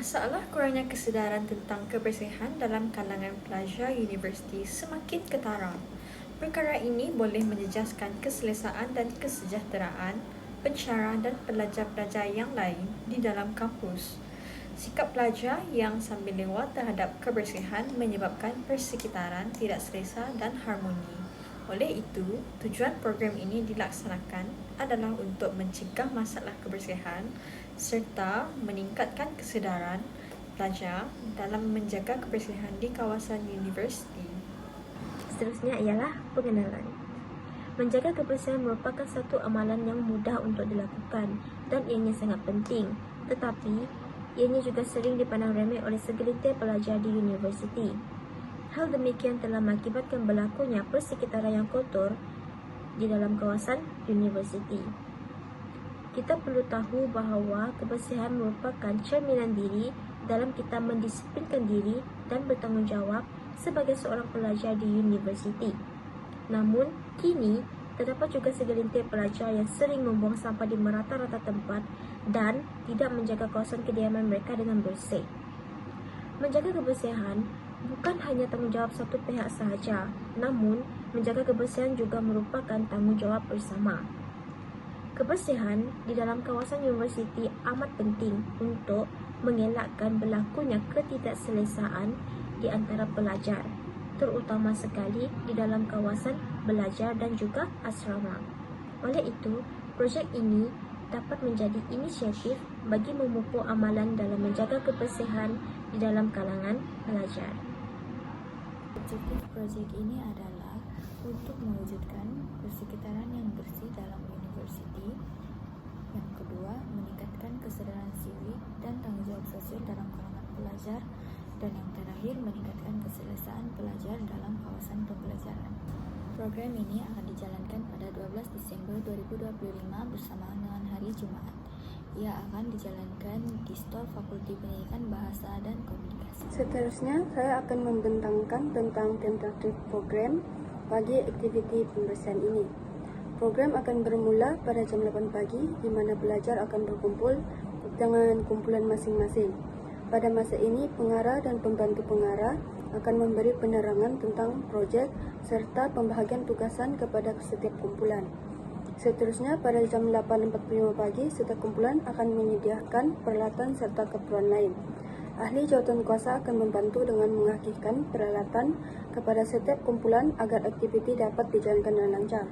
Masalah kurangnya kesedaran tentang kebersihan dalam kalangan pelajar universiti semakin ketara. Perkara ini boleh menjejaskan keselesaan dan kesejahteraan pensyarah dan pelajar-pelajar yang lain di dalam kampus. Sikap pelajar yang sambil lewat terhadap kebersihan menyebabkan persekitaran tidak selesa dan harmoni. Oleh itu, tujuan program ini dilaksanakan adalah untuk mencegah masalah kebersihan serta meningkatkan kesedaran pelajar dalam menjaga kebersihan di kawasan universiti. Seterusnya ialah pengenalan. Menjaga kebersihan merupakan satu amalan yang mudah untuk dilakukan dan ianya sangat penting, tetapi ianya juga sering dipandang remeh oleh segelintir pelajar di universiti. Hal demikian telah mengakibatkan berlakunya persekitaran yang kotor di dalam kawasan universiti. Kita perlu tahu bahawa kebersihan merupakan cerminan diri dalam kita mendisiplinkan diri dan bertanggungjawab sebagai seorang pelajar di universiti. Namun, kini terdapat juga segelintir pelajar yang sering membuang sampah di merata-rata tempat dan tidak menjaga kawasan kediaman mereka dengan bersih. Menjaga kebersihan bukan hanya tanggungjawab satu pihak sahaja, namun menjaga kebersihan juga merupakan tanggungjawab bersama. Kebersihan di dalam kawasan universiti amat penting untuk mengelakkan berlakunya ketidakselesaan di antara pelajar, terutama sekali di dalam kawasan belajar dan juga asrama. Oleh itu, projek ini dapat menjadi inisiatif bagi memupuk amalan dalam menjaga kebersihan di dalam kalangan pelajar. Objektif projek ini adalah untuk mewujudkan persekitaran yang bersih dalam universiti. Yang kedua, meningkatkan kesedaran sivik dan tanggungjawab sosial dalam kalangan pelajar. Dan yang terakhir, meningkatkan keselesaan pelajar dalam kawasan pembelajaran. Program ini akan dijalankan pada 12 Desember 2025 bersamaan dengan hari Jumaat. Ia akan dijalankan di STOL Fakulti Pendidikan Bahasa dan Komunikasi. Seterusnya, saya akan membentangkan tentang tentatif program bagi aktiviti pembersihan ini. Program akan bermula pada jam 8 pagi di mana pelajar akan berkumpul dengan kumpulan masing-masing. Pada masa ini, pengarah dan pembantu pengarah akan memberi penerangan tentang projek serta pembahagian tugasan kepada setiap kumpulan. Seterusnya, pada jam 8.45 pagi, setiap kumpulan akan menyediakan peralatan serta keperluan lain. Ahli jawatan kuasa akan membantu dengan mengakhirkan peralatan kepada setiap kumpulan agar aktiviti dapat dijalankan dengan lancar.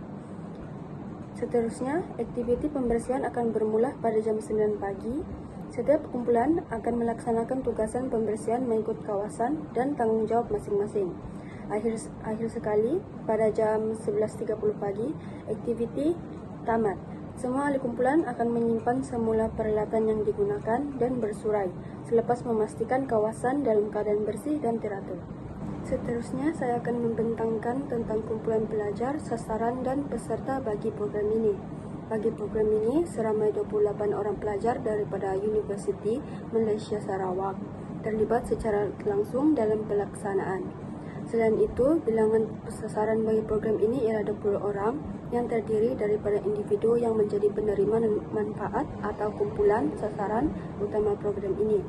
Seterusnya, aktiviti pembersihan akan bermula pada jam 9 pagi. Setiap kumpulan akan melaksanakan tugasan pembersihan mengikut kawasan dan tanggung jawab masing-masing. Akhir sekali, pada jam 11.30 pagi, aktiviti tamat. Semua ahli kumpulan akan menyimpan semula peralatan yang digunakan dan bersurai, selepas memastikan kawasan dalam keadaan bersih dan teratur. Seterusnya, saya akan membentangkan tentang kumpulan pelajar, sasaran dan peserta bagi program ini. Bagi program ini, seramai 28 orang pelajar daripada Universiti Malaysia Sarawak terlibat secara langsung dalam pelaksanaan. Selain itu, bilangan sasaran bagi program ini ialah 20 orang yang terdiri daripada individu yang menjadi penerima manfaat atau kumpulan sasaran utama program ini.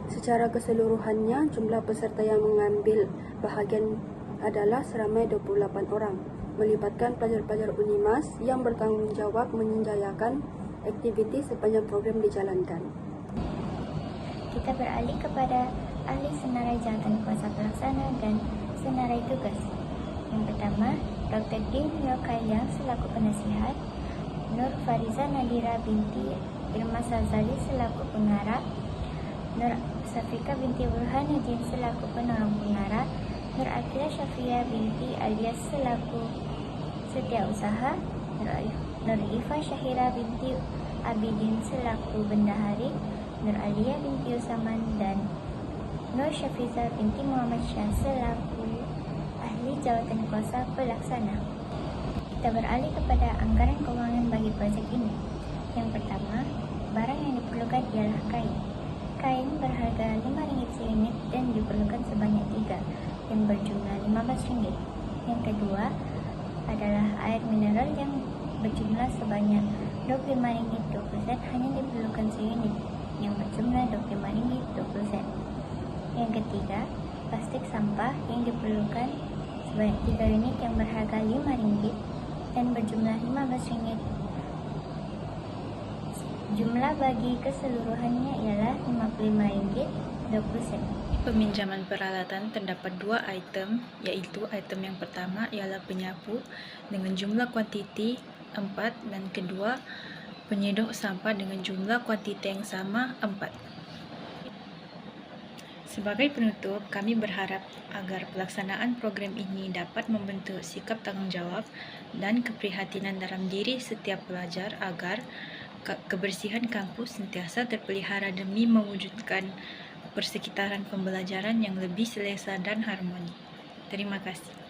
Secara keseluruhannya, jumlah peserta yang mengambil bahagian adalah seramai 28 orang, melibatkan pelajar-pelajar UNIMAS yang bertanggungjawab menjayakan aktiviti sepanjang program dijalankan. Kita beralih kepada ahli senarai jawatan kuasa pelaksana dan senarai tugas. Yang pertama, Dr. Din Yokailiang selaku penasihat, Nur Fariza Nadira binti Irma Sazali selaku pengarah, Nur Safika binti Burhanuddin selaku penolong pengarah, Nur Akila Syafia binti Alias selaku setiausaha, Nur Ifa Syahira binti Abidin selaku bendahari, Nur Alia binti Usaman dan Nur Syafiza binti Muhammad Syah selaku ahli jawatan kuasa pelaksana. Kita beralih kepada anggaran kewangan bagi projek ini. Yang pertama, barang yang diperlukan ialah kain. Kain berharga RM5 seunit dan diperlukan sebanyak 3 yang berjumlah RM15. Yang kedua adalah air mineral yang berjumlah sebanyak RM25.20 hanya diperlukan seunit. yang berjumlah RM25.20. Yang ketiga, plastik sampah yang diperlukan sebanyak 3 unit yang berharga RM5 dan berjumlah RM15. Jumlah bagi keseluruhannya ialah RM55.20. Peminjaman peralatan terdapat 2 item, iaitu item yang pertama ialah penyapu dengan jumlah kuantiti 4 dan kedua penyedok sampah dengan jumlah kuantiti yang sama 4. Sebagai penutup, kami berharap agar pelaksanaan program ini dapat membentuk sikap tanggungjawab dan keprihatinan dalam diri setiap pelajar agar kebersihan kampus sentiasa terpelihara demi mewujudkan persekitaran pembelajaran yang lebih selesa dan harmoni. Terima kasih.